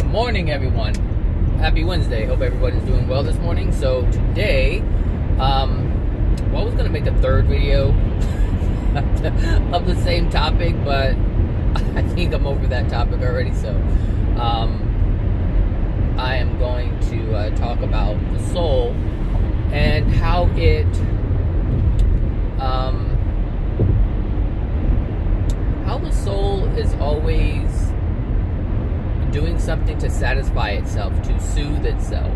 morning, everyone. Happy Wednesday. Hope everybody's doing well this morning. So today, I was going to make a third video of the same topic, but I think I'm over that topic already. So I am going to talk about the soul and how the soul is always doing something to satisfy itself, to soothe itself.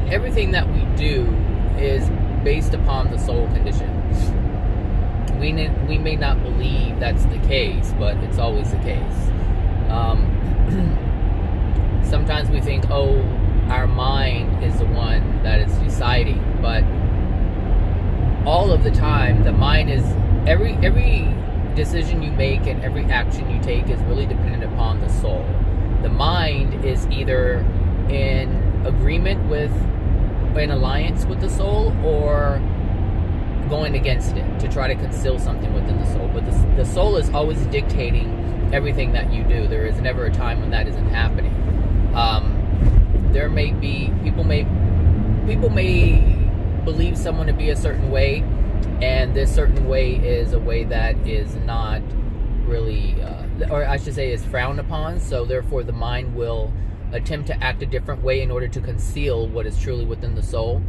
Everything that we do is based upon the soul condition. We may not believe that's the case, but it's always the case. Sometimes we think, oh, our mind is the one that is deciding, but all of the time, the mind is every decision you make and every action you take is really dependent upon the soul. The mind is either in agreement with, in alliance with the soul, or going against it to try to conceal something within the soul. But the soul is always dictating everything that you do. There is never a time when that isn't happening. There may be people may believe someone to be a certain way, and this certain way is a way that is not really, or I should say, is frowned upon. So therefore, the mind will attempt to act a different way in order to conceal what is truly within the soul.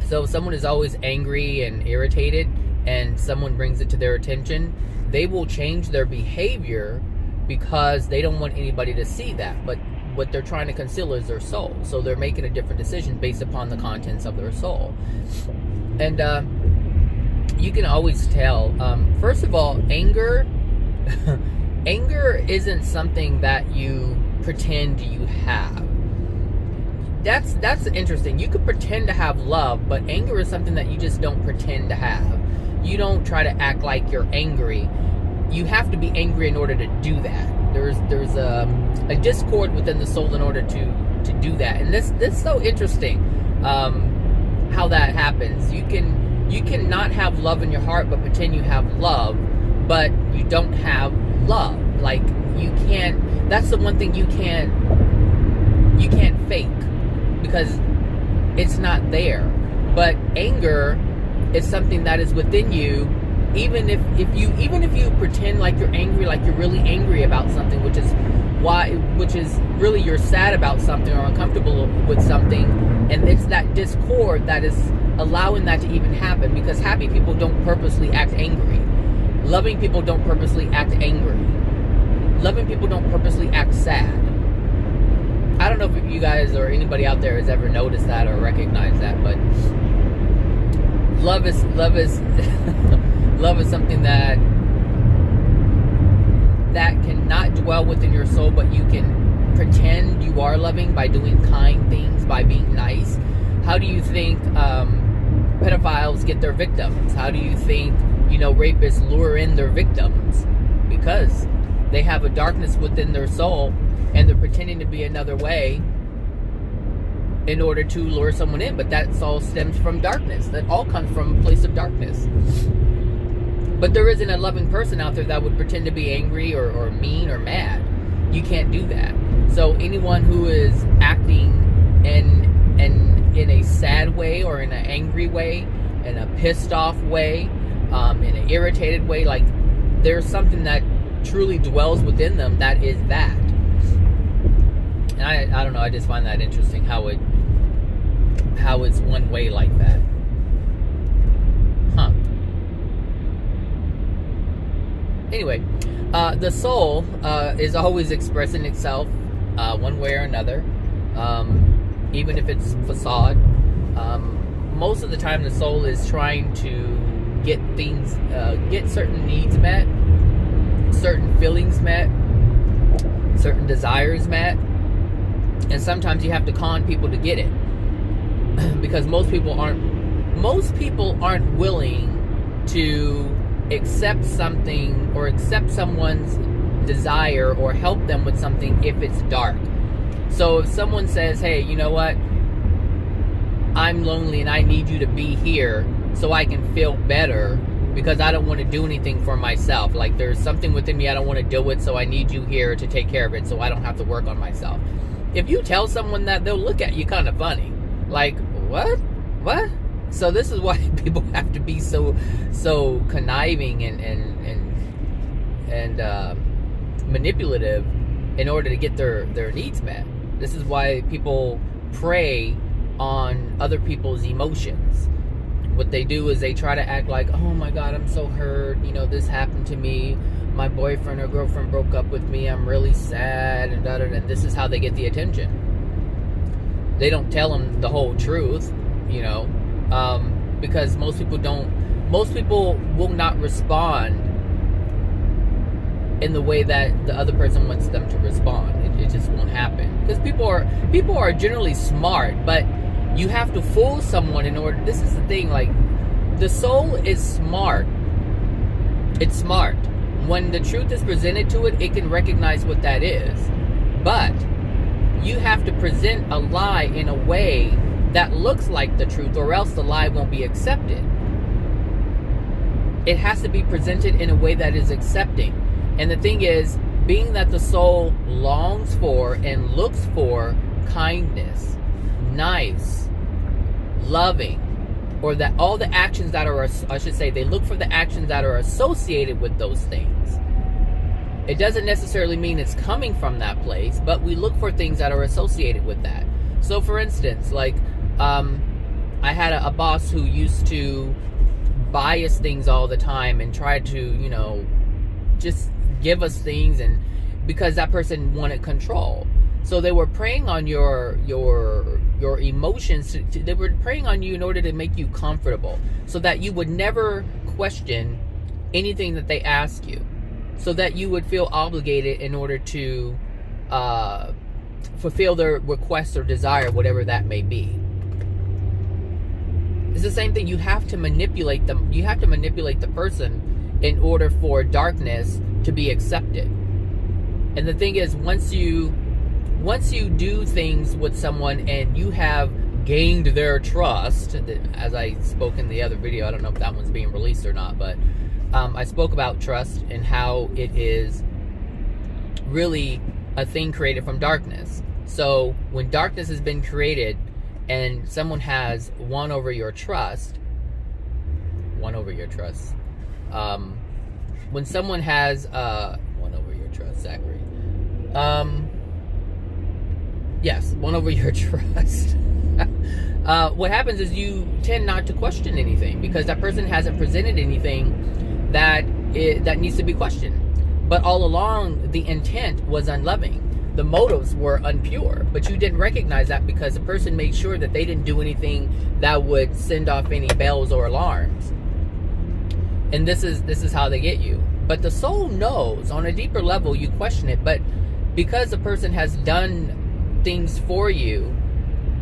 So if someone is always angry and irritated, and someone brings it to their attention, they will change their behavior because they don't want anybody to see that. But what they're trying to conceal is their soul. So they're making a different decision based upon the contents of their soul. And you can always tell. First of all, anger isn't something that you pretend you have. That's interesting. You could pretend to have love, but anger is something that you just don't pretend to have. You don't try to act like you're angry. You have to be angry in order to do that. There's a discord within the soul in order to do that. And this is so interesting, how that happens. You can not have love in your heart but pretend you have love, but you don't have love. Like, you can't, that's the one thing you can't fake, because it's not there. But anger is something that is within you. Even if you pretend like you're angry, like you're really angry about something, which is really you're sad about something or uncomfortable with something, and it's that discord that is allowing that to even happen. Because happy people don't purposely act angry. Loving people don't purposely act angry. Loving people don't purposely act sad. I don't know if you guys or anybody out there has ever noticed that or recognized that, but love is love is something that cannot dwell within your soul, but you can pretend you are loving by doing kind things, by being nice. How do you think pedophiles get their victims? How do you think, rapists lure in their victims? Because they have a darkness within their soul, and they're pretending to be another way in order to lure someone in. But that all stems from darkness. That all comes from a place of darkness. But there isn't a loving person out there that would pretend to be angry or mean or mad. You can't do that. So anyone who is acting in a sad way, or in an angry way, in a pissed off way, in an irritated way, like, there's something that truly dwells within them that is that. And I don't know, I just find that interesting how it's one way like that. Anyway, the soul is always expressing itself one way or another, even if it's facade. Most of the time, the soul is trying to get certain needs met, certain feelings met, certain desires met, and sometimes you have to con people to get it, because most people aren't willing to accept something or accept someone's desire or help them with something if it's dark. So if someone says, hey, you know what, I'm lonely and I need you to be here so I can feel better because I don't want to do anything for myself. Like, there's something within me I don't want to deal with, so I need you here to take care of it so I don't have to work on myself. If you tell someone that, they'll look at you kind of funny. Like, what? So this is why people have to be so conniving and manipulative in order to get their needs met. This is why people prey on other people's emotions. What they do is they try to act like, oh my God, I'm so hurt. This happened to me. My boyfriend or girlfriend broke up with me. I'm really sad, and and this is how they get the attention. They don't tell them the whole truth, because most people will not respond in the way that the other person wants them to respond. It just won't happen, because people are generally smart, but you have to fool someone in order. This is the thing, like, the soul is smart. It's smart. When the truth is presented to it, it can recognize what that is. But you have to present a lie in a way that looks like the truth, or else the lie won't be accepted. It has to be presented in a way that is accepting. And the thing is, being that the soul longs for and looks for kindness, nice, loving, or that all the actions that are, I should say, they look for the actions that are associated with those things. It doesn't necessarily mean it's coming from that place, but we look for things that are associated with that. So for instance, like, I had a boss who used to buy us things all the time and try to, just give us things, and because that person wanted control. So they were preying on your emotions. They were preying on you in order to make you comfortable, so that you would never question anything that they ask you, so that you would feel obligated in order to fulfill their request or desire, whatever that may be. It's the same thing. You have to manipulate them. You have to manipulate the person in order for darkness to be accepted. And the thing is, once you do things with someone and you have gained their trust, as I spoke in the other video, I don't know if that one's being released or not, but I spoke about trust and how it is really a thing created from darkness. So when darkness has been created and someone has won over your trust, when someone has won over your trust, Zachary, yes, won over your trust, what happens is you tend not to question anything, because that person hasn't presented anything that needs to be questioned. But all along, the intent was unloving. The motives were unpure, but you didn't recognize that because the person made sure that they didn't do anything that would send off any bells or alarms. And this is how they get you. But the soul knows on a deeper level. You question it, but because the person has done things for you,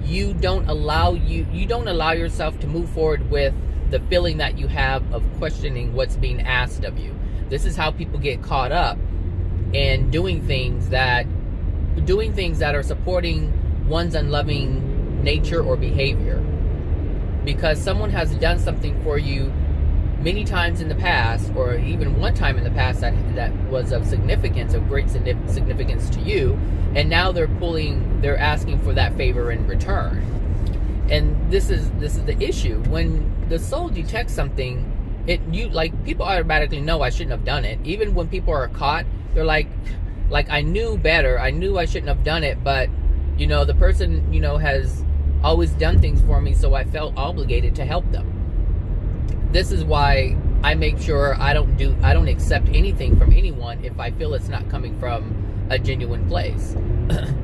you don't allow yourself to move forward with the feeling that you have of questioning what's being asked of you. This is how people get caught up in doing things that are supporting one's unloving nature or behavior, because someone has done something for you many times in the past, or even one time in the past that was of significance, of great significance to you, and now they're asking for that favor in return. And this is the issue. When the soul detects something, people automatically know I shouldn't have done it. Even when people are caught, they're like I knew better. I knew I shouldn't have done it, but the person has always done things for me, so I felt obligated to help them. This is why I make sure I don't accept anything from anyone if I feel it's not coming from a genuine place.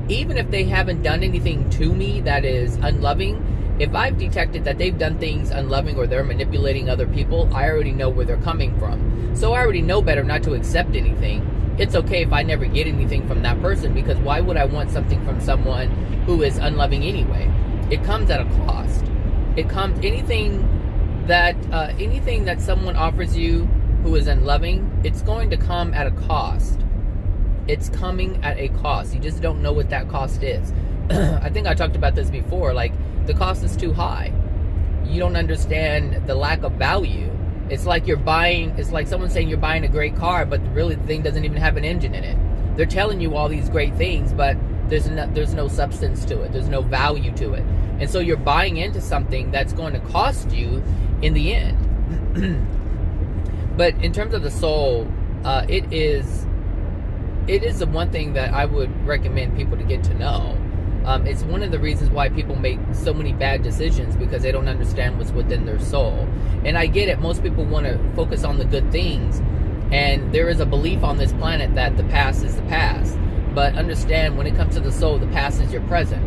Even if they haven't done anything to me that is unloving, if I've detected that they've done things unloving or they're manipulating other people, I already know where they're coming from. So I already know better not to accept anything. It's okay if I never get anything from that person, because why would I want something from someone who is unloving anyway? It comes at a cost. Anything that someone offers you who is unloving, it's going to come at a cost. It's coming at a cost. You just don't know what that cost is. I think I talked about this before. Like, the cost is too high. You don't understand the lack of value It's like someone saying you're buying a great car, but really the thing doesn't even have an engine in it. They're telling you all these great things, but there's no substance to it. There's no value to it. And so you're buying into something that's going to cost you in the end. But in terms of the soul, it is the one thing that I would recommend people to get to know. It's one of the reasons why people make so many bad decisions, because they don't understand what's within their soul. And I get it. Most people want to focus on the good things. And there is a belief on this planet that the past is the past. But understand, when it comes to the soul, the past is your present.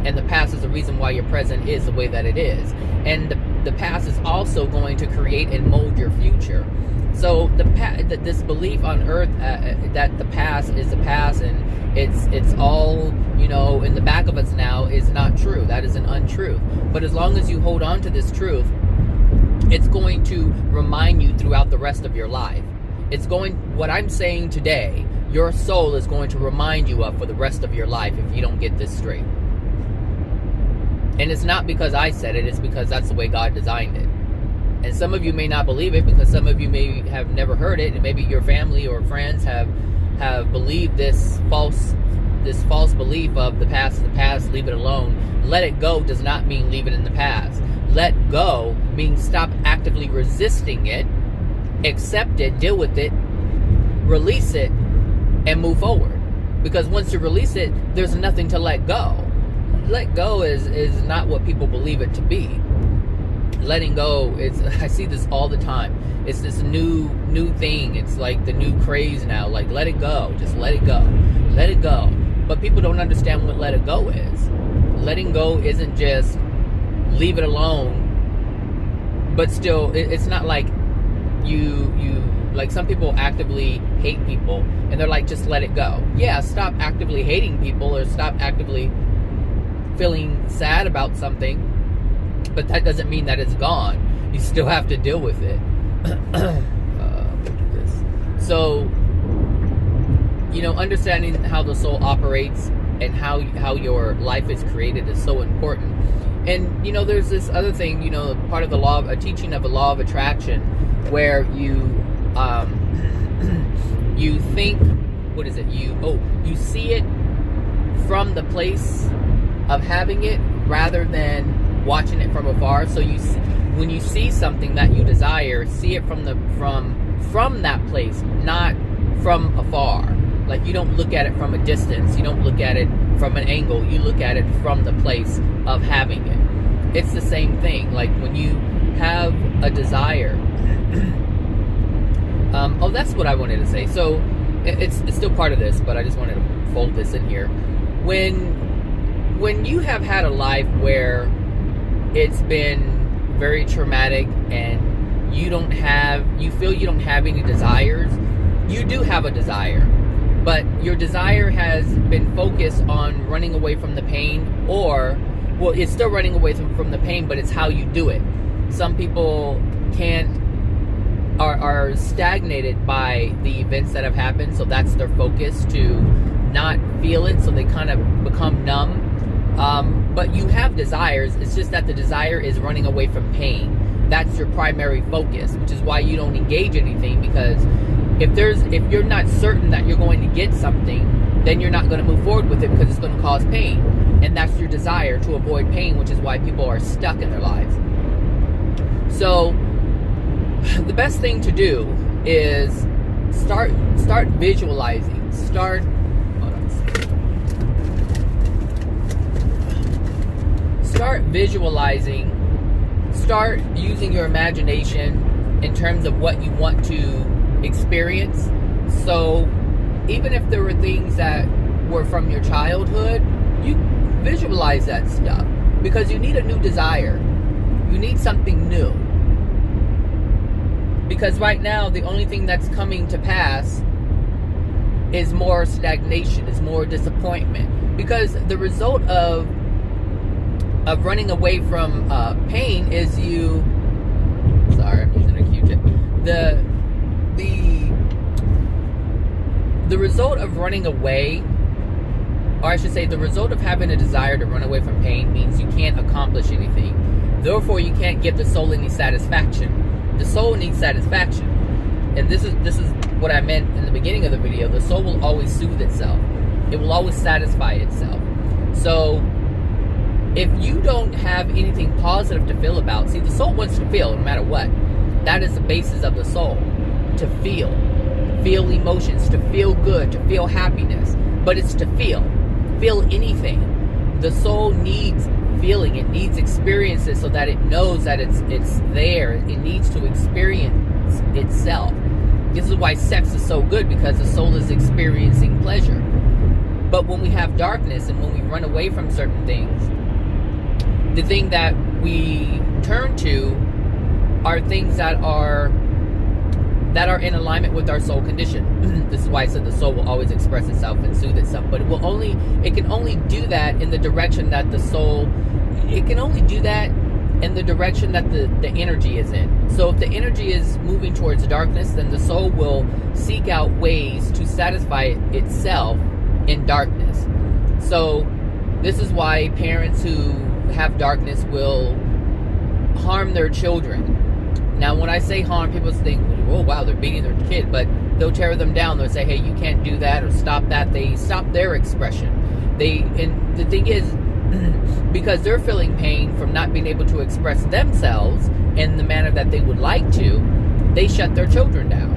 And the past is the reason why your present is the way that it is. And the past is also going to create and mold your future. So this belief on earth that the past is the past and it's all, in the back of us now is not true. That is an untruth. But as long as you hold on to this truth, it's going to remind you throughout the rest of your life. What I'm saying today, your soul is going to remind you of for the rest of your life if you don't get this straight. And it's not because I said it, it's because that's the way God designed it. And some of you may not believe it, because some of you may have never heard it, and maybe your family or friends have believed this false belief of the past is the past, leave it alone. Let it go does not mean leave it in the past. Let go means stop actively resisting it, accept it, deal with it, release it, and move forward. Because once you release it, there's nothing to let go. Let go is not what people believe it to be. Letting go, I see this all the time. It's this new thing. It's like the new craze now. Like, let it go. Just let it go. Let it go. But people don't understand what let it go is. Letting go isn't just leave it alone. But still, it's not like you like some people actively hate people and they're like, just let it go. Yeah, stop actively hating people or stop actively feeling sad about something. But that doesn't mean that it's gone. You still have to deal with it. So, understanding how the soul operates and how your life is created is so important. And, there's this other thing, part of a teaching of a law of attraction, where you think, what is it? You see it from the place of having it rather than watching it from afar. So when you see something that you desire, see it from that place, not from afar. Like, you don't look at it from a distance. You don't look at it from an angle. You look at it from the place of having it. It's the same thing. Like, when you have a desire. That's what I wanted to say. So it's still part of this, but I just wanted to fold this in here. When you have had a life where it's been very traumatic and you feel you don't have any desires, you do have a desire, but your desire has been focused on running away from the pain, it's still running away from the pain, but it's how you do it. Some people are stagnated by the events that have happened, so that's their focus, to not feel it, so they kind of become numb. But you have desires. It's just that the desire is running away from pain. That's your primary focus, which is why you don't engage anything, because if you're not certain that you're going to get something, then you're not going to move forward with it, because it's going to cause pain. And that's your desire, to avoid pain, which is why people are stuck in their lives. So the best thing to do is start visualizing. Start visualizing, start using your imagination in terms of what you want to experience. So even if there were things that were from your childhood, you visualize that stuff, because you need a new desire. You need something new. Because right now, the only thing that's coming to pass is more stagnation, is more disappointment. Because the result of running away from pain is sorry, I'm using a Q-tip. The result of running away, or I should say, the result of having a desire to run away from pain means you can't accomplish anything. Therefore, you can't give the soul any satisfaction. the soul needs satisfaction. And this is what I meant in the beginning of the video. The soul will always soothe itself. It will always satisfy itself. So if you don't have anything positive to feel about, see, the soul wants to feel no matter what. That is the basis of the soul. To feel emotions, to feel good, to feel happiness. But it's to feel anything. The soul needs feeling. It needs experiences so that it knows that it's there. It needs to experience itself. This is why sex is so good, because the soul is experiencing pleasure. But when we have darkness and when we run away from certain things, the thing that we turn to are things that are in alignment with our soul condition. This is why I said the soul will always express itself and soothe itself. But it can only do that in the direction that the soul, it can only do that in the direction that the energy is in. So if the energy is moving towards darkness, then the soul will seek out ways to satisfy itself in darkness. So this is why parents who have darkness will harm their children. Now, when I say harm, people think, oh wow, they're beating their kid, but they'll tear them down. They'll say, hey, you can't do that, or stop that. They stop their expression. And the thing is, because they're feeling pain from not being able to express themselves in the manner that they would like to, they shut their children down.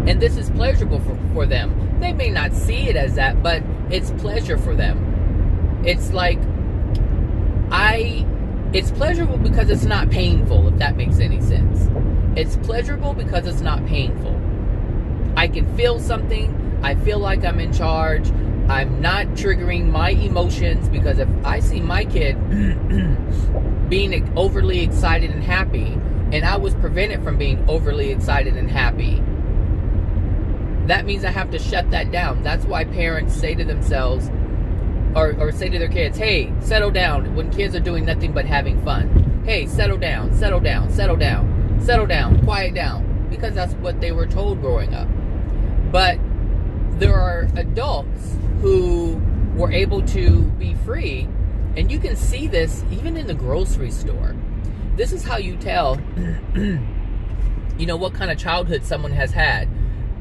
And this is pleasurable for them. They may not see it as that, but it's pleasure for them. It's like, it's pleasurable because it's not painful, if that makes any sense. It's pleasurable because it's not painful. I can feel something. I feel like I'm in charge. I'm not triggering my emotions, because if I see my kid being overly excited and happy, and I was prevented from being overly excited and happy, that means I have to shut that down. That's why parents say to themselves, or say to their kids, hey, settle down, when kids are doing nothing but having fun. Hey, settle down, settle down, settle down, settle down, quiet down. Because that's what they were told growing up. But there are adults who were able to be free, and you can see this even in the grocery store. This is how you tell, what kind of childhood someone has had,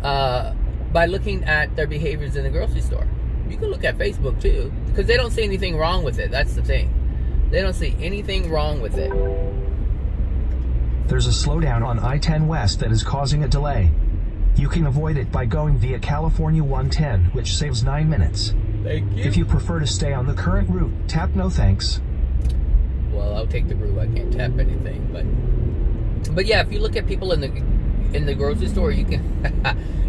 by looking at their behaviors in the grocery store. You can look at Facebook too, because they don't see anything wrong with it. That's the thing. They don't see anything wrong with it. There's a slowdown on I-10 West that is causing a delay. You can avoid it by going via California 110, which saves 9 minutes. Thank you. If you prefer to stay on the current route, tap no thanks. Well, I'll take the route. I can't tap anything, but yeah, if you look at people in the grocery store, you can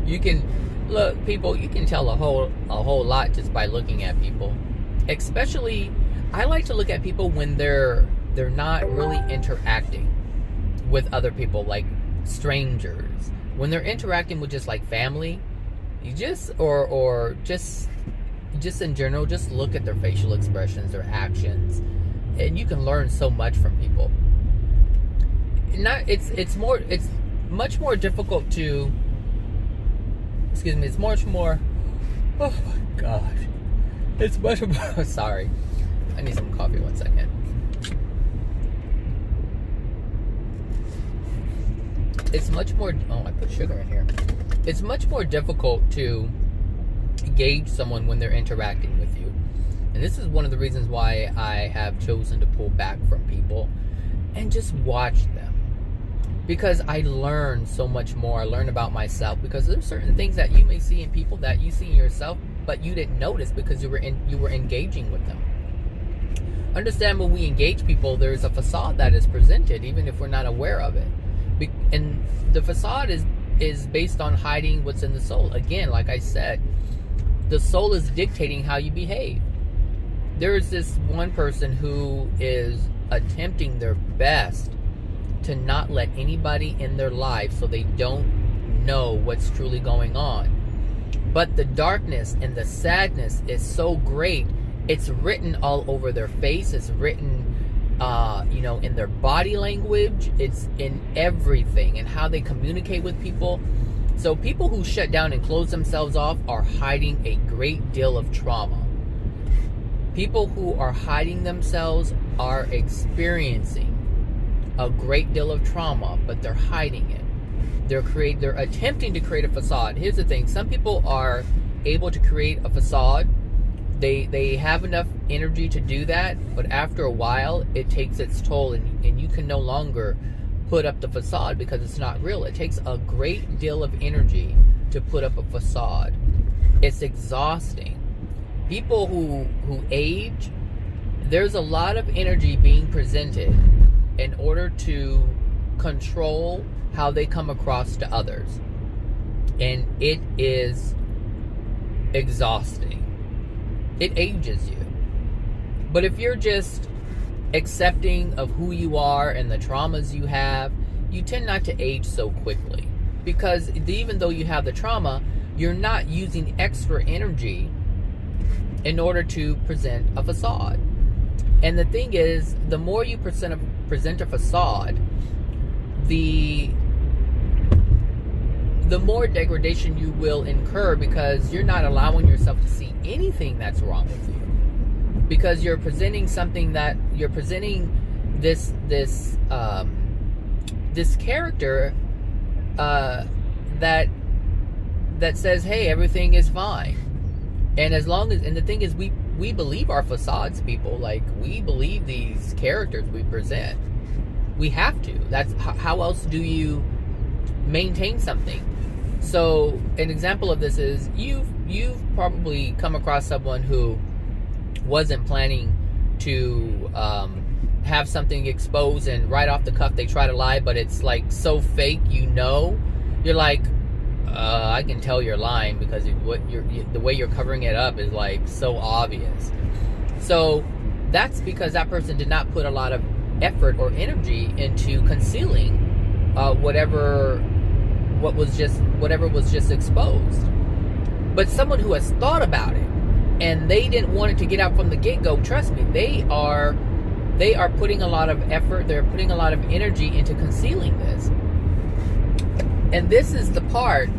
you can look, people, you can tell a whole lot just by looking at people. Especially, I like to look at people when they're not really interacting with other people, like strangers. When they're interacting with just like family, you just or just in general, just look at their facial expressions, their actions, and you can learn so much from people. It's much more difficult to, it's much more, oh my gosh, it's much more, sorry, I need some coffee, 1 second. It's much more, I put sugar in here. It's much more difficult to gauge someone when they're interacting with you. And this is one of the reasons why I have chosen to pull back from people and just watch them. Because I learn so much more. I learn about myself, because there's certain things that you may see in people that you see in yourself, but you didn't notice because you were engaging with them. Understand, when we engage people, there's a facade that is presented, even if we're not aware of it. And the facade is based on hiding what's in the soul. Again, like I said, the soul is dictating how you behave. There is this one person who is attempting their best to not let anybody in their life so they don't know what's truly going on. But the darkness and the sadness is so great, it's written all over their face. It's written in their body language. It's in everything, and how they communicate with people. So people who shut down and close themselves off are hiding a great deal of trauma. People who are hiding themselves are experiencing a great deal of trauma, but they're hiding it. They're attempting to create a facade. Here's the thing: some people are able to create a facade. They have enough energy to do that, but after a while, it takes its toll, and you can no longer put up the facade because it's not real. It takes a great deal of energy to put up a facade. It's exhausting. People who age, there's a lot of energy being presented in order to control how they come across to others. And it is exhausting. It ages you. But if you're just accepting of who you are and the traumas you have, you tend not to age so quickly. Because even though you have the trauma, you're not using extra energy in order to present a facade. And the thing is, the more you present a facade, the more degradation you will incur, because you're not allowing yourself to see anything that's wrong with you. Because you're presenting something that you're presenting this character that says, hey, everything is fine. And as long as, and the thing is, we believe our facades, people. Like, we believe these characters we present. We have to. That's how else do you maintain something? So an example of this is you've probably come across someone who wasn't planning to have something exposed, and right off the cuff they try to lie, but it's like so fake, you're like, I can tell you're lying because the way you're covering it up is like so obvious. So that's because that person did not put a lot of effort or energy into concealing whatever was just exposed. But someone who has thought about it and they didn't want it to get out from the get-go, trust me, they are putting a lot of effort, they're putting a lot of energy into concealing this. And this is the part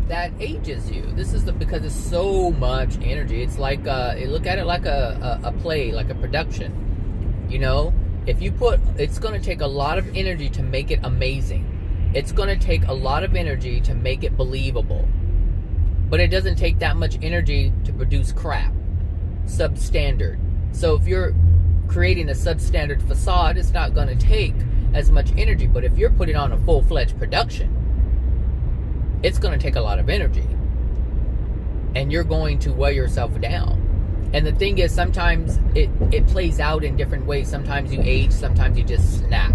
that ages you. This is because it's so much energy. It's like look at it like a play, like a production. You know, it's going to take a lot of energy to make it amazing. It's going to take a lot of energy to make it believable. But it doesn't take that much energy to produce crap, substandard. So if you're creating a substandard facade, it's not going to take as much energy. But if you're putting on a full-fledged production, it's going to take a lot of energy. And you're going to wear yourself down. And the thing is, sometimes it plays out in different ways. Sometimes you age, sometimes you just snap.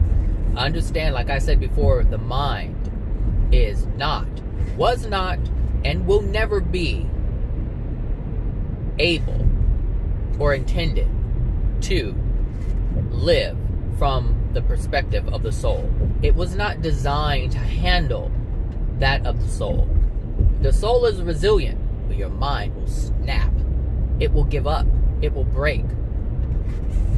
Understand, like I said before, the mind is not, was not, and will never be able or intended to live from the perspective of the soul. It was not designed to handle that of the soul. The soul is resilient, but your mind will snap. It will give up. It will break.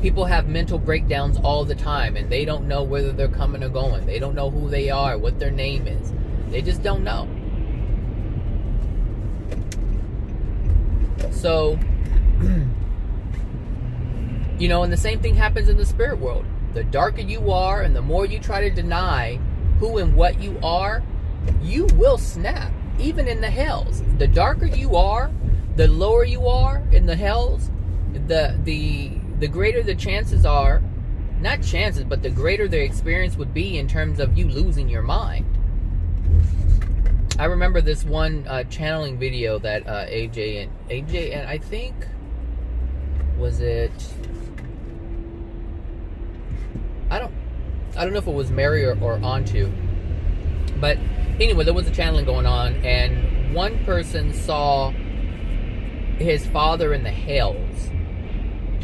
People have mental breakdowns all the time, and they don't know whether they're coming or going. They don't know who they are, what their name is. They just don't know. So, you know, and the same thing happens in the spirit world. The darker you are, and the more you try to deny who and what you are, you will snap, even in the hells. The darker you are, the lower you are in the hells, the greater the chances are, not chances, but the greater the experience would be in terms of you losing your mind. I remember this one channeling video that AJ and I think, was it, I don't know if it was Mary or Antu, but anyway, there was a channeling going on, and one person saw his father in the hells.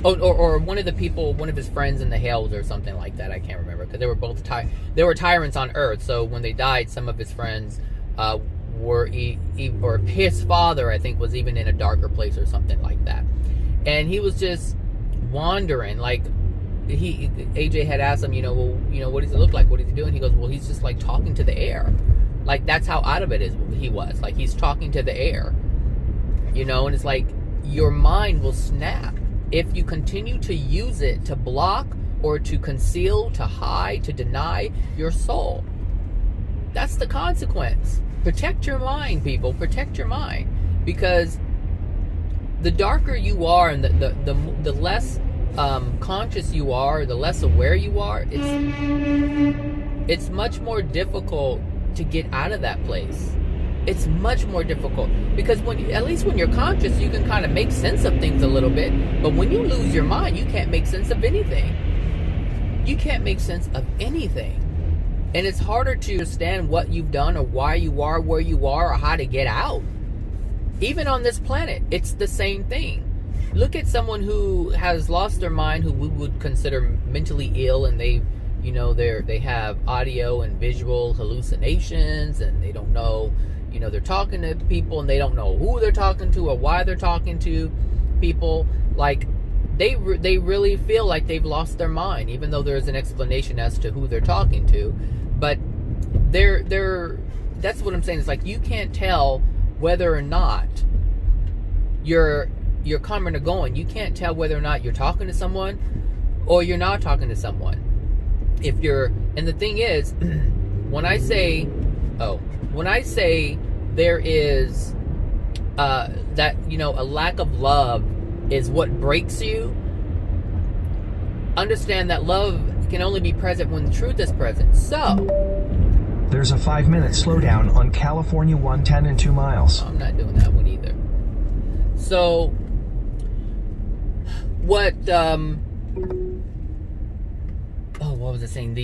Or one of the people, one of his friends in the hells or something like that. I can't remember, because they were both they were tyrants on earth. So when they died, some of his friends or his father, I think, was even in a darker place or something like that. And he was just wandering. Like, AJ had asked him, what does he look like? What is he doing? He goes, well, he's just like talking to the air. Like, that's how out of it he was. Like, he's talking to the air. And it's like, your mind will snap if you continue to use it to block or to conceal, to hide, to deny your soul. That's the consequence. Protect your mind, people. Protect your mind. Because the darker you are and the less conscious you are, the less aware you are, it's much more difficult to get out of that place. It's much more difficult because at least when you're conscious, you can kind of make sense of things a little bit. But when you lose your mind, you can't make sense of anything. You can't make sense of anything. And it's harder to understand what you've done or why you are where you are or how to get out. Even on this planet, it's the same thing. Look at someone who has lost their mind, who we would consider mentally ill, and they have audio and visual hallucinations, and they don't know, they're talking to people and they don't know who they're talking to or why they're talking to people. Like they really feel like they've lost their mind, even though there's an explanation as to who they're talking to. But that's what I'm saying. It's like you can't tell whether or not you're coming or going. You can't tell whether or not you're talking to someone or you're not talking to someone. And the thing is, when I say there is that a lack of love is what breaks you, understand that love can only be present when the truth is present. So there's a 5-minute slowdown on California 110 in 2 miles. I'm not doing that one either. So what what was I saying?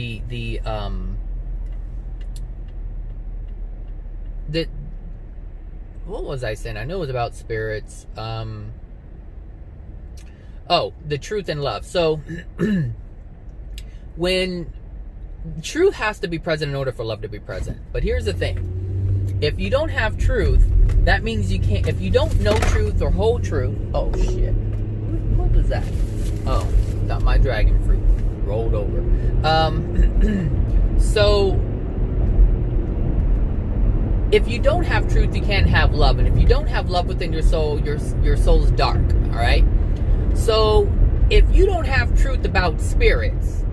What was I saying? I know it was about spirits. The truth and love. So when truth has to be present in order for love to be present. But here's the thing. If you don't have truth, that means you can't. If you don't know truth or hold truth. Oh shit. What was that? Oh, not my dragon fruit. Rolled over. So if you don't have truth, you can't have love. And if you don't have love within your soul, your soul is dark. All right? So if you don't have truth about spirits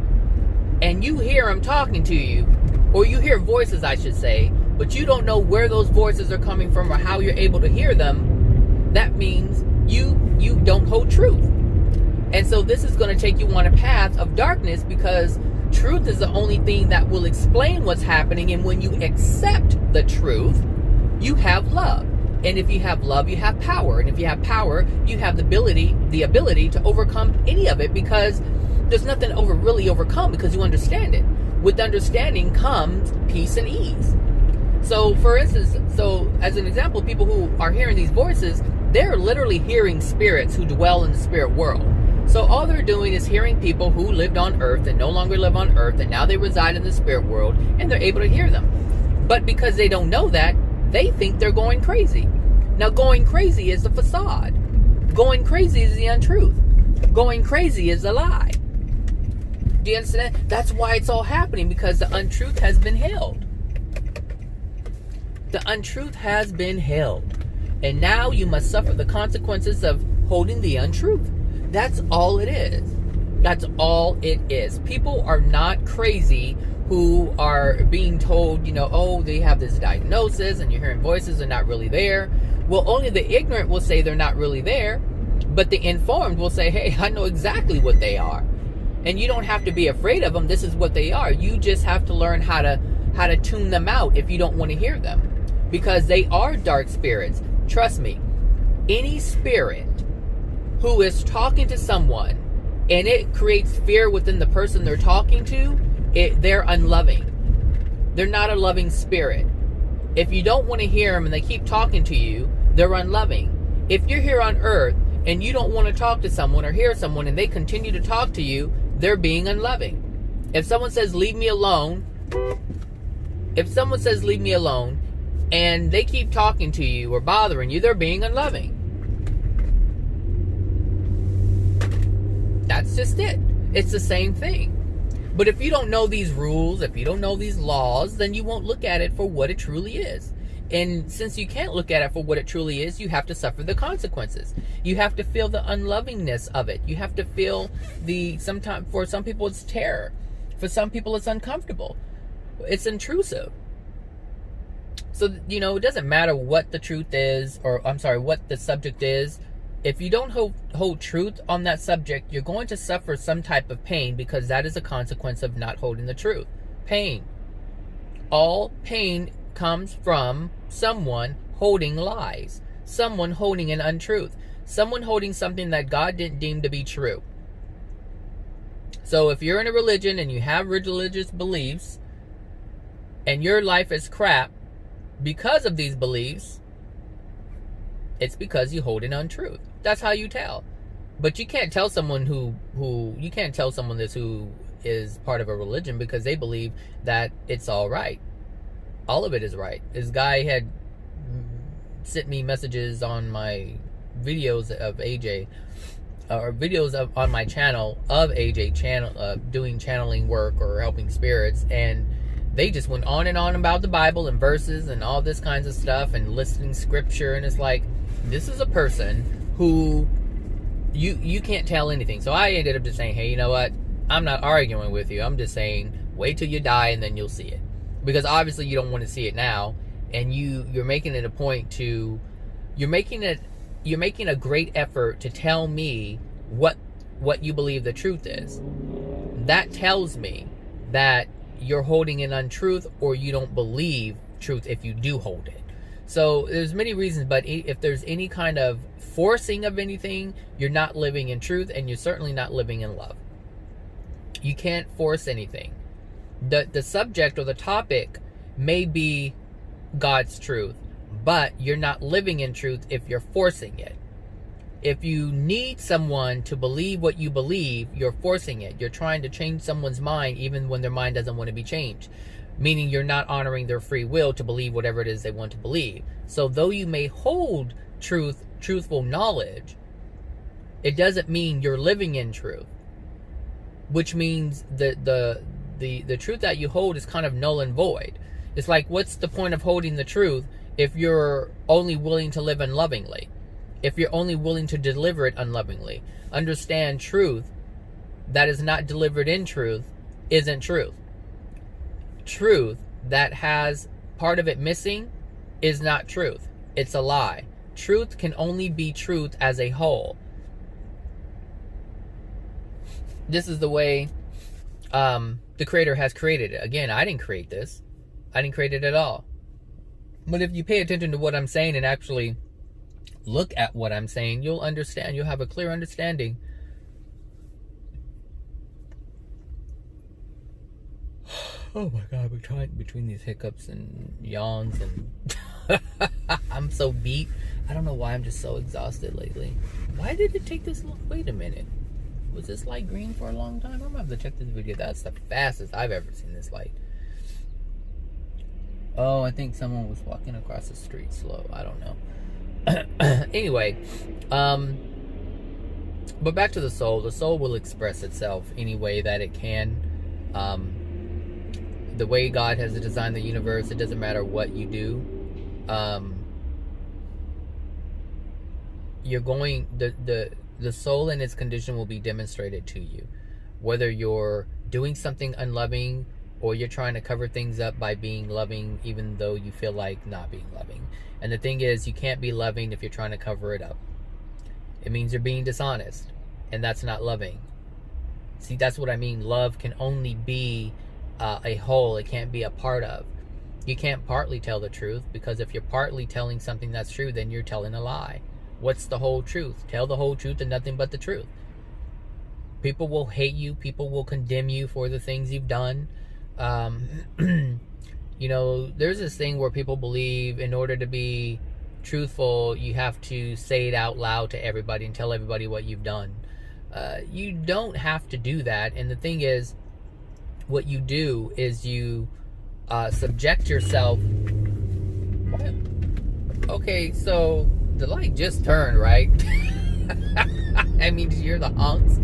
and you hear them talking to you, or you hear voices, I should say, but you don't know where those voices are coming from or how you're able to hear them, that means you don't hold truth. And so this is going to take you on a path of darkness, because truth is the only thing that will explain what's happening. And when you accept the truth, you have love. And if you have love, you have power. And if you have power, you have the ability to overcome any of it, because there's nothing to really overcome, because you understand it. With understanding comes peace and ease. So for instance, as an example, people who are hearing these voices, they're literally hearing spirits who dwell in the spirit world. So all they're doing is hearing people who lived on earth and no longer live on earth, and now they reside in the spirit world, and they're able to hear them. But because they don't know that, they think they're going crazy. Now, going crazy is the facade. Going crazy is the untruth. Going crazy is a lie. Do you understand? That's why it's all happening, because the untruth has been held. The untruth has been held. And now you must suffer the consequences of holding the untruth. That's all it is. That's all it is. People are not crazy who are being told, they have this diagnosis and you're hearing voices, they're not really there. Well, only the ignorant will say they're not really there, but the informed will say, hey, I know exactly what they are. And you don't have to be afraid of them. This is what they are. You just have to learn how to tune them out if you don't want to hear them, because they are dark spirits. Trust me, any spirit who is talking to someone and it creates fear within the person they're talking to, they're unloving. They're not a loving spirit. If you don't want to hear them and they keep talking to you, they're unloving. If you're here on earth and you don't want to talk to someone or hear someone and they continue to talk to you, they're being unloving. If someone says, leave me alone, and they keep talking to you or bothering you, they're being unloving. That's just it. It's the same thing. But if you don't know these rules, if you don't know these laws, then you won't look at it for what it truly is. And since you can't look at it for what it truly is, you have to suffer the consequences. You have to feel the unlovingness of it. You have to feel sometimes, for some people it's terror. For some people it's uncomfortable. It's intrusive. So, it doesn't matter what the truth is, or I'm sorry, what the subject is. If you don't hold truth on that subject, you're going to suffer some type of pain, because that is a consequence of not holding the truth. Pain. All pain comes from someone holding lies, someone holding an untruth, someone holding something that God didn't deem to be true. So if you're in a religion and you have religious beliefs and your life is crap because of these beliefs, it's because you hold an untruth. That's how you tell. But you can't tell someone who is part of a religion because they believe that it's all right. All of it is right. This guy had sent me messages on my videos of AJ, or videos on my channel of AJ doing channeling work or helping spirits, and they just went on and on about the Bible and verses and all this kinds of stuff and listing scripture, and it's like, this is a person who you can't tell anything. So I ended up just saying, hey, you know what? I'm not arguing with you. I'm just saying, wait till you die and then you'll see it. Because obviously you don't want to see it now, and you're making it a point to, you're making a great effort to tell me what you believe the truth is. That tells me that you're holding an untruth, or you don't believe truth if you do hold it. So there's many reasons, but if there's any kind of forcing of anything, you're not living in truth, and you're certainly not living in love. You can't force anything. The subject or the topic may be God's truth, but you're not living in truth if you're forcing it. If you need someone to believe what you believe, you're forcing it. You're trying to change someone's mind even when their mind doesn't want to be changed. Meaning you're not honoring their free will to believe whatever it is they want to believe. So though you may hold truthful knowledge, it doesn't mean you're living in truth. Which means the truth that you hold is kind of null and void. It's like, what's the point of holding the truth if you're only willing to live unlovingly? If you're only willing to deliver it unlovingly? Understand, truth that is not delivered in truth isn't truth. Truth that has part of it missing is not truth. It's a lie. Truth can only be truth as a whole. This is the way the Creator has created it. Again, I didn't create this. I didn't create it at all. But if you pay attention to what I'm saying and actually look at what I'm saying, you'll understand. You'll have a clear understanding. Oh my God, we're trying between these hiccups and yawns and I'm so beat. I don't know why I'm just so exhausted lately. Why did it take this long? Wait a minute. Was this light green for a long time? I'm gonna have to check this video. That's the fastest I've ever seen this light. Oh, I think someone was walking across the street slow. I don't know. Anyway, but back to the soul. The soul will express itself any way that it can. The way God has designed the universe, it doesn't matter what you do. You're going, the soul in its condition will be demonstrated to you. Whether you're doing something unloving, or you're trying to cover things up by being loving, even though you feel like not being loving. And the thing is, you can't be loving if you're trying to cover it up. It means you're being dishonest, and that's not loving. See, that's what I mean. Love can only be a whole. It can't be a part of. You can't partly tell the truth, because if you're partly telling something that's true, then you're telling a lie. What's the whole truth? Tell the whole truth and nothing but the truth. People will hate you. People will condemn you for the things you've done. You know, there's this thing where people believe in order to be truthful, you have to say it out loud to everybody and tell everybody what you've done. You don't have to do that. And the thing is, what you do is you subject yourself. What? Okay, so the light just turned, right? I mean, did you hear the honks?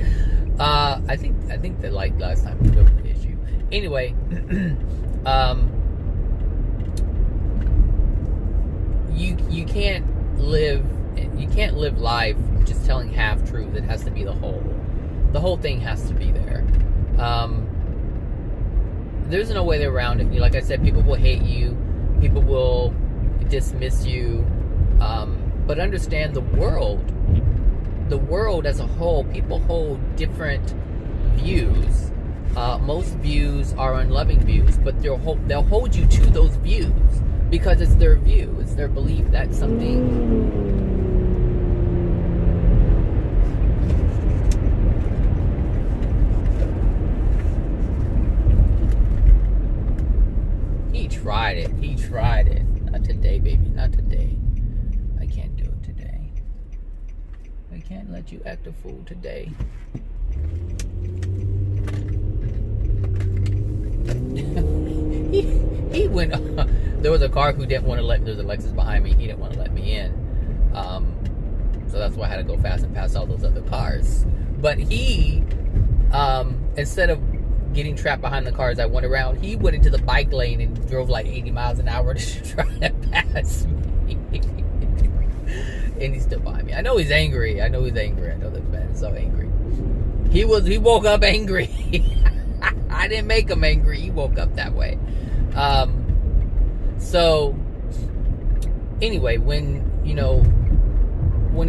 I think the light last time was an issue. Anyway, you can't live life just telling half truth. It has to be the whole thing has to be there. There's no way around it. Like I said, people will hate you, people will dismiss you, but understand the world as a whole, people hold different views. Most views are unloving views, but they'll hold you to those views because it's their view, it's their belief that something. He tried it. Not today, baby, not today. I can't do it today. I can't let you act a fool today. he went. There was a car who didn't want to let. There's a Lexus behind me. He didn't want to let me in. So that's why I had to go fast and pass all those other cars. But he, instead of getting trapped behind the cars I went around, he went into the bike lane and drove like 80 miles an hour to try to pass me. And he's still behind me. I know he's angry. I know this man is so angry. He woke up angry. I didn't make him angry. He woke up that way. So anyway, when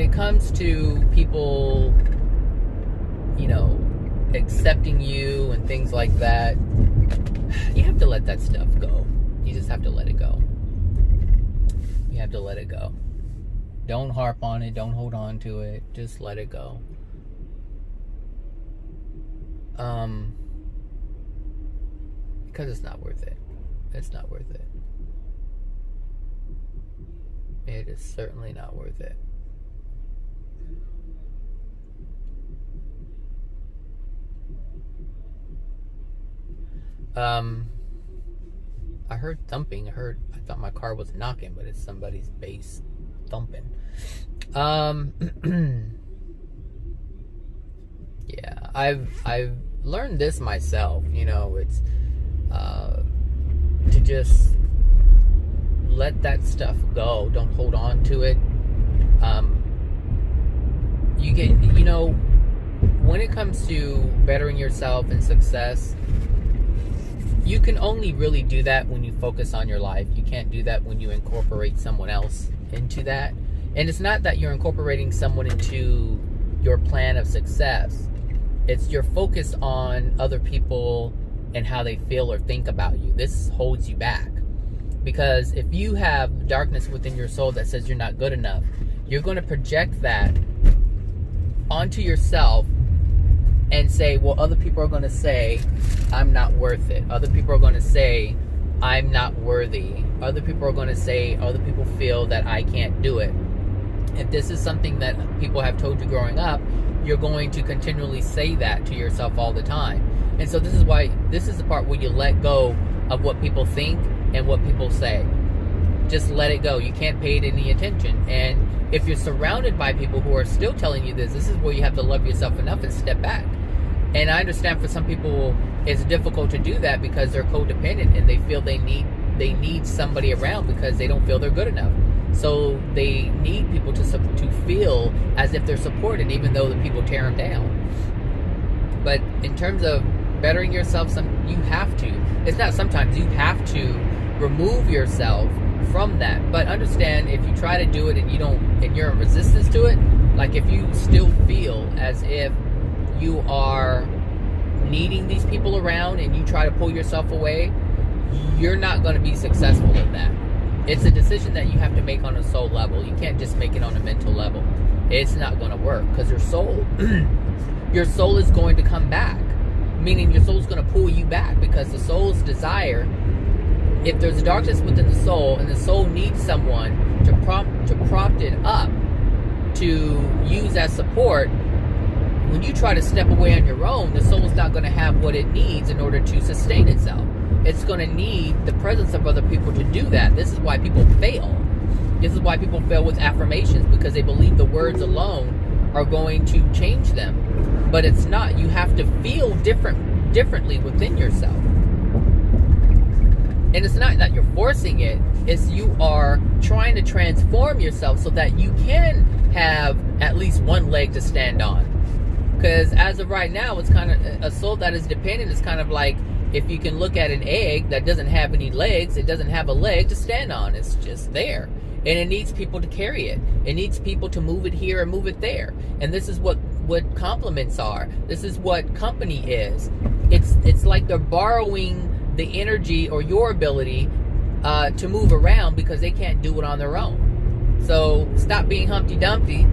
it comes to people, accepting you and things like that, you have to let that stuff go. You just have to let it go. You have to let it go. Don't harp on it. Don't hold on to it. Just let it go. Because it's not worth it. It's not worth it. It is certainly not worth it. I heard thumping. I thought my car was knocking, but it's somebody's bass thumping. Yeah, I've learned this myself. It's to just let that stuff go. Don't hold on to it. You get, when it comes to bettering yourself and success, you can only really do that when you focus on your life. You can't do that when you incorporate someone else into that. And it's not that you're incorporating someone into your plan of success. It's your focus on other people and how they feel or think about you. This holds you back. Because if you have darkness within your soul that says you're not good enough, you're going to project that onto yourself and say, well, other people are going to say I'm not worth it. Other people are going to say I'm not worthy. Other people are going to say, other people feel that I can't do it. If this is something that people have told you growing up, you're going to continually say that to yourself all the time. And so this is the part where you let go of what people think and what people say. Just let it go. You can't pay it any attention. And if you're surrounded by people who are still telling you this is where you have to love yourself enough and step back. And I understand for some people it's difficult to do that because they're codependent and they feel they need somebody around because they don't feel they're good enough. So they need people to feel as if they're supported, even though the people tear them down. But in terms of bettering yourself, you have to. It's not sometimes. You have to remove yourself from that. But understand, if you try to do it and you're in resistance to it, like if you still feel as if you are needing these people around and you try to pull yourself away, you're not going to be successful in that. It's a decision that you have to make on a soul level. You can't just make it on a mental level. It's not going to work because your soul is going to come back. Meaning your soul's going to pull you back because the soul's desire, if there's darkness within the soul and the soul needs someone to prompt it up to use as support, when you try to step away on your own, the soul's not going to have what it needs in order to sustain itself. It's going to need the presence of other people to do that. This is why people fail. This is why people fail with affirmations, because they believe the words alone are going to change them. But it's not. You have to feel differently within yourself. And it's not that you're forcing it, it's you are trying to transform yourself so that you can have at least one leg to stand on. Because as of right now, it's kind of a soul that is dependent. It's kind of like if you can look at an egg that doesn't have any legs, it doesn't have a leg to stand on. It's just there. And it needs people to carry it. It needs people to move it here and move it there. And this is what compliments are. This is what company is. It's like they're borrowing the energy or your ability to move around because they can't do it on their own. So stop being Humpty Dumpty.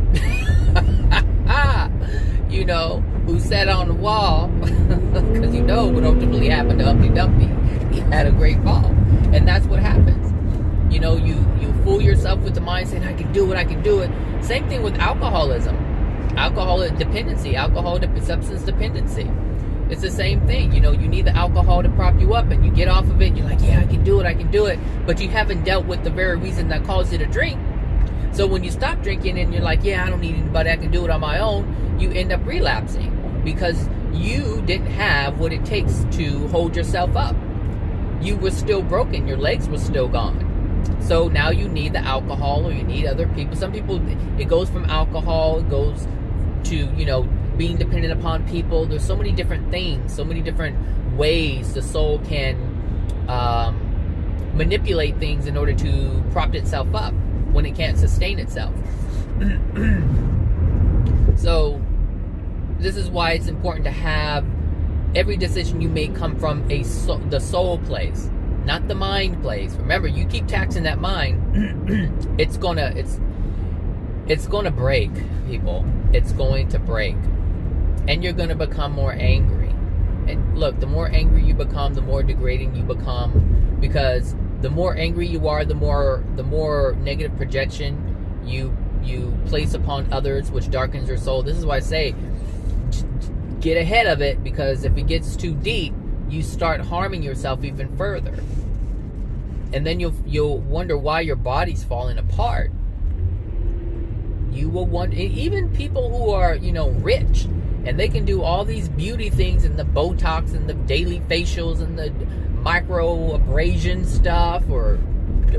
You know, who sat on the wall, because you know what ultimately happened to Humpty Dumpty. He had a great fall. And that's what happens. You know, you fool yourself with the mind saying, I can do it. Same thing with alcoholism. Alcohol dependency, substance dependency. It's the same thing. You know, you need the alcohol to prop you up, and you get off of it, you're like, yeah, I can do it. But you haven't dealt with the very reason that caused you to drink. So when you stop drinking and you're like, yeah, I don't need anybody, I can do it on my own, you end up relapsing because you didn't have what it takes to hold yourself up. You were still broken. Your legs were still gone. So now you need the alcohol, or you need other people. Some people, it goes from alcohol, it goes to, you know, being dependent upon people. There's so many different things, so many different ways the soul can manipulate things in order to prop itself up when it can't sustain itself. So this is why it's important to have every decision you make come from the soul place, not the mind place. Remember, you keep taxing that mind, it's gonna break, people. It's going to break, and you're gonna become more angry. And look, the more angry you become, the more degrading you become, because the more angry you are, the more negative projection you place upon others, which darkens your soul. This is why I say, get ahead of it, because if it gets too deep, you start harming yourself even further. And then you'll wonder why your body's falling apart. You will wonder, even people who are, you know, rich, and they can do all these beauty things, and the Botox and the daily facials and the micro abrasion stuff, or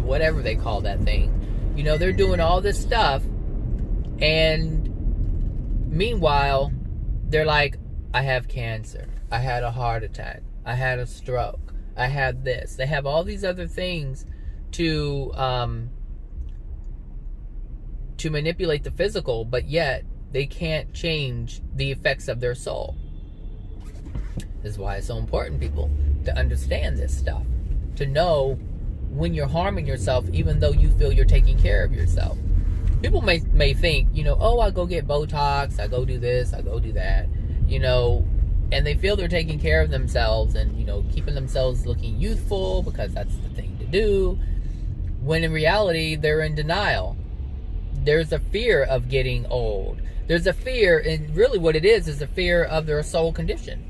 whatever they call that thing. You know, they're doing all this stuff, and meanwhile, they're like, I have cancer, I had a heart attack, I had a stroke, I had this. They have all these other things to manipulate the physical, but yet they can't change the effects of their soul. This is why it's so important, people, to understand this stuff, to know when you're harming yourself, even though you feel you're taking care of yourself. People may think, you know, oh, I go get Botox, I go do this, I go do that, you know, and they feel they're taking care of themselves and, you know, keeping themselves looking youthful because that's the thing to do, when in reality, they're in denial. There's a fear of getting old. There's a fear, and really what it is a fear of their soul condition.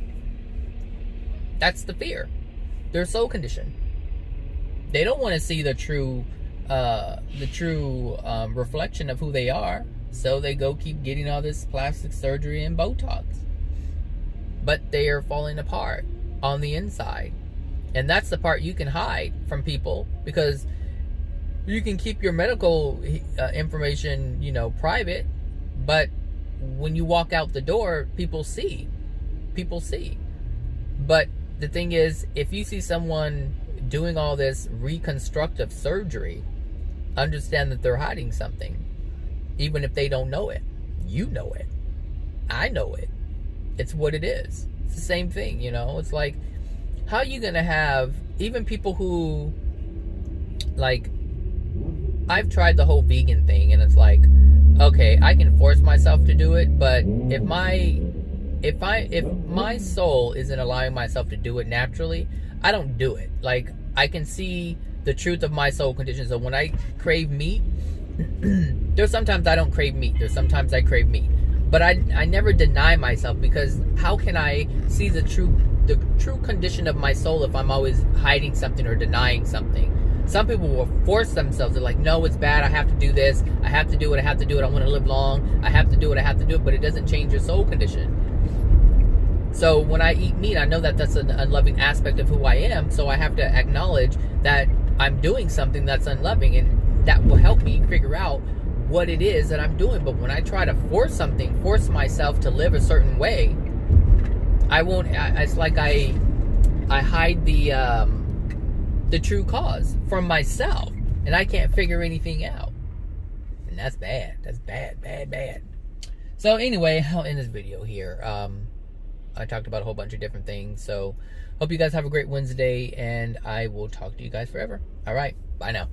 That's the fear. Their soul condition. They don't want to see the true reflection of who they are, so they go keep getting all this plastic surgery and Botox. But they are falling apart on the inside. And that's the part you can hide from people, because you can keep your medical information, you know, private, but when you walk out the door, people see. But the thing is, if you see someone doing all this reconstructive surgery, understand that they're hiding something. Even if they don't know it. You know it. I know it. It's what it is. It's the same thing, you know? It's like, how are you going to have, even people who, like, I've tried the whole vegan thing, and it's like, okay, I can force myself to do it, but if my soul isn't allowing myself to do it naturally, I don't do it. Like, I can see the truth of my soul condition. So when I crave meat, there's sometimes I don't crave meat. There's sometimes I crave meat. But I never deny myself, because how can I see the true condition of my soul if I'm always hiding something or denying something? Some people will force themselves. They're like, no, it's bad. I have to do this. I have to do it. I want to live long. I have to do it. But it doesn't change your soul condition. So when I eat meat, I know that that's an unloving aspect of who I am. So I have to acknowledge that I'm doing something that's unloving, and that will help me figure out what it is that I'm doing. But when I try to force myself to live a certain way, I won't. It's like I hide the true cause from myself, and I can't figure anything out. And that's bad. That's bad. So anyway, I'll end this video here. I talked about a whole bunch of different things. So hope you guys have a great Wednesday, and I will talk to you guys forever. All right. Bye now.